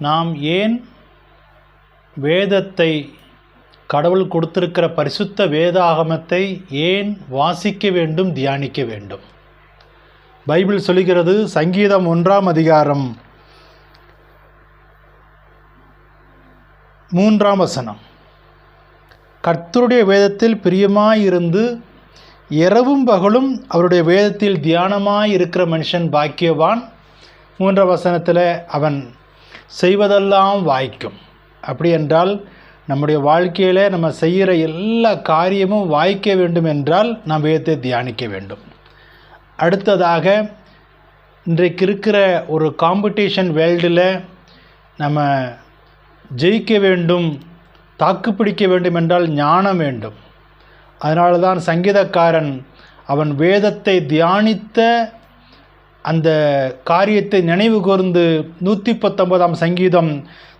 நாம் ஏன் வேதத்தை, கடவுள் கொடுத்திருக்கிற பரிசுத்த வேதாகமத்தை ஏன் வாசிக்க வேண்டும், தியானிக்க வேண்டும்? பைபிள் சொல்லுகிறது, சங்கீதம் 1ஆம் அதிகாரம் 3ஆம் வசனம், கர்த்தருடைய வேதத்தில் பிரியமாயிருந்து இரவும் பகலும் அவருடைய வேதத்தில் தியானமாயிருக்கிற மனுஷன் பாக்கியவான். 3ஆம் வசனத்தில் அவன் செய்வதெல்லாம் வாய்க்கும். அப்படி என்றால் நம்முடைய வாழ்க்கையில் நம்ம செய்கிற எல்லா காரியமும் வாய்க்க வேண்டும் என்றால் நாம் வேதத்தை தியானிக்க வேண்டும். அடுத்ததாக, இன்றைக்கு இருக்கிற ஒரு காம்படிஷன் வேர்ல்டில் நம்ம ஜெயிக்க வேண்டும், தாக்குப்பிடிக்க வேண்டும் என்றால் ஞானம் வேண்டும். அதனால தான் சங்கீதக்காரன் அவன் வேதத்தை தியானித்த அந்த காரியத்தை நினைவு கூர்ந்து 119ஆம் சங்கீதம்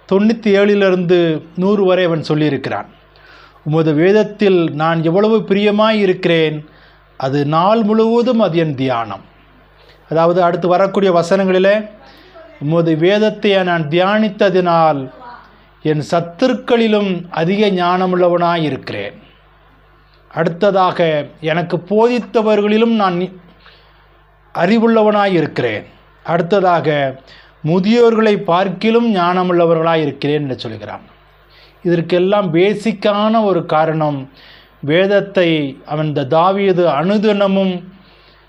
97 100 வரை அவன் சொல்லியிருக்கிறான். உமது வேதத்தில் நான் எவ்வளவு பிரியமாய் இருக்கிறேன், அது நாள் முழுவதும் அது என் தியானம். அதாவது அடுத்து வரக்கூடிய வசனங்களில், உமது வேதத்தை நான் தியானித்ததினால் என் சத்துருக்களிலும் அதிக ஞானமுள்ளவனாய் இருக்கிறேன். அடுத்ததாக, எனக்கு போதித்தவர்களிலும் நான் அறிவுள்ளவனாய் இருக்கிறேன். அடுத்ததாக, முதியோர்களை பார்க்கிலும் ஞானமுள்ளவர்களாக இருக்கிறேன் என்று சொல்கிறான். இதற்கெல்லாம் பேசிக்கான ஒரு காரணம், வேதத்தை அவன் தாவீது அனுதினமும்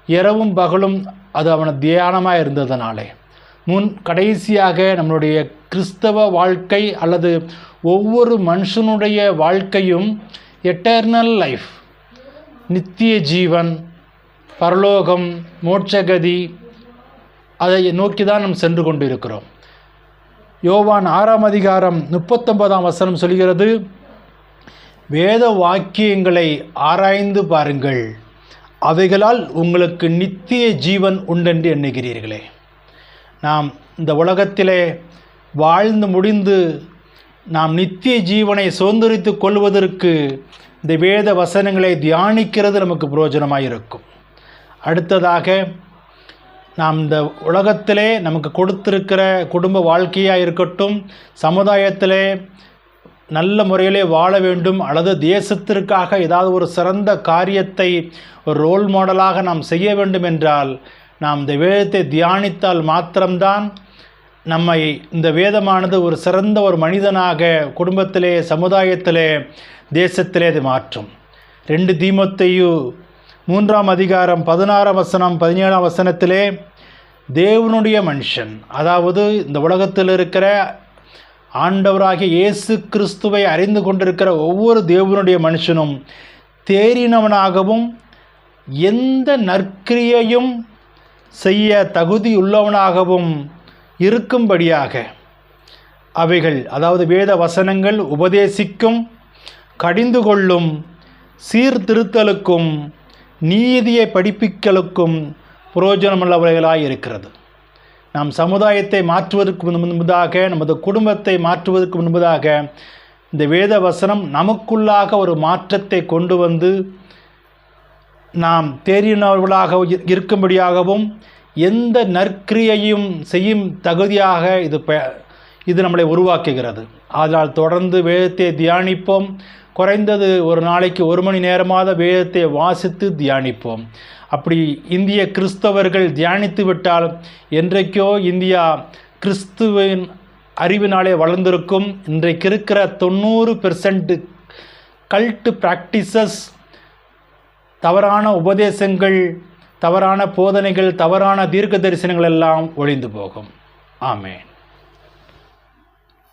இரவும் பகலும் அது அவன் தியானமாக இருந்ததனாலே. கடைசியாக நம்மளுடைய கிறிஸ்தவ வாழ்க்கை அல்லது ஒவ்வொரு மனுஷனுடைய வாழ்க்கையும் எட்டர்னல் லைஃப், நித்திய ஜீவன், பரலோகம், மோட்சகதி, அதை நோக்கி தான் நாம் சென்று கொண்டு இருக்கிறோம். யோவான் 6ஆம் அதிகாரம் 39ஆம் வசனம் சொல்கிறது, வேத வாக்கியங்களை ஆராய்ந்து பாருங்கள், அவைகளால் உங்களுக்கு நித்திய ஜீவன் உண்டென்று எண்ணுகிறீர்களே. நாம் இந்த உலகத்திலே வாழ்ந்து முடிந்து நாம் நித்திய ஜீவனை சுதந்திரித்து கொள்வதற்கு இந்த வேத வசனங்களை தியானிக்கிறது நமக்கு பிரயோஜனமாக இருக்கும். அடுத்ததாக, நாம் இந்த உலகத்திலே நமக்கு கொடுத்திருக்கிற குடும்ப வாழ்க்கையாக இருக்கட்டும், சமுதாயத்திலே நல்ல முறையிலே வாழ வேண்டும், அல்லது தேசத்திற்காக ஏதாவது ஒரு சிறந்த காரியத்தை ஒரு ரோல் மாடலாக நாம் செய்ய வேண்டும் என்றால் நாம் இந்த வேதத்தை தியானித்தால் மாத்திரம்தான் நம்மை இந்த வேதமானது ஒரு சிறந்த ஒரு மனிதனாக குடும்பத்திலே, சமுதாயத்திலே, தேசத்திலே அது மாற்றும். 2 தீமோத்தேயு 3ஆம் அதிகாரம் 16ஆம் வசனம் 17ஆம் வசனத்திலே, தேவனுடைய மனுஷன், அதாவது இந்த உலகத்தில் இருக்கிற ஆண்டவராகிய இயேசு கிறிஸ்துவை அறிந்து கொண்டிருக்கிற ஒவ்வொரு தேவனுடைய மனுஷனும் தேறினவனாகவும் எந்த நற்கிரியையும் செய்ய தகுதியுள்ளவனாகவும் இருக்கும்படியாக அவைகள், அதாவது வேத வசனங்கள் உபதேசிக்கும், கடிந்து கொள்ளும், சீர்திருத்தலுக்கும், நீதியை படிப்பிக்கலுக்கும் புரோஜனமுள்ளவர்களாக இருக்கிறது. நாம் சமுதாயத்தை மாற்றுவதற்கு முன்பதாக, நமது குடும்பத்தை மாற்றுவதற்கு முன்பதாக இந்த வேத வசனம் நமக்குள்ளாக ஒரு மாற்றத்தை கொண்டு வந்து நாம் தேறினவர்களாக இருக்கும்படியாகவும் எந்த நற்கிரியையும் செய்யும் தகுதியாக இது நம்மளை உருவாக்குகிறது. அதனால் தொடர்ந்து வேதத்தை தியானிப்போம். குறைந்தது ஒரு நாளைக்கு 1 மணி நேரமாவது வேதத்தை வாசித்து தியானிப்போம். அப்படி இந்திய கிறிஸ்தவர்கள் தியானித்து விட்டால் என்றைக்கோ இந்தியா கிறிஸ்துவின் அறிவினாலே வளர்ந்திருக்கும். இன்றைக்கு இருக்கிற 90% கல்ட் பிராக்டிசஸ், தவறான உபதேசங்கள், தவறான போதனைகள், தவறான தீர்க்க தரிசனங்கள் எல்லாம் ஒழிந்து போகும். ஆமென்.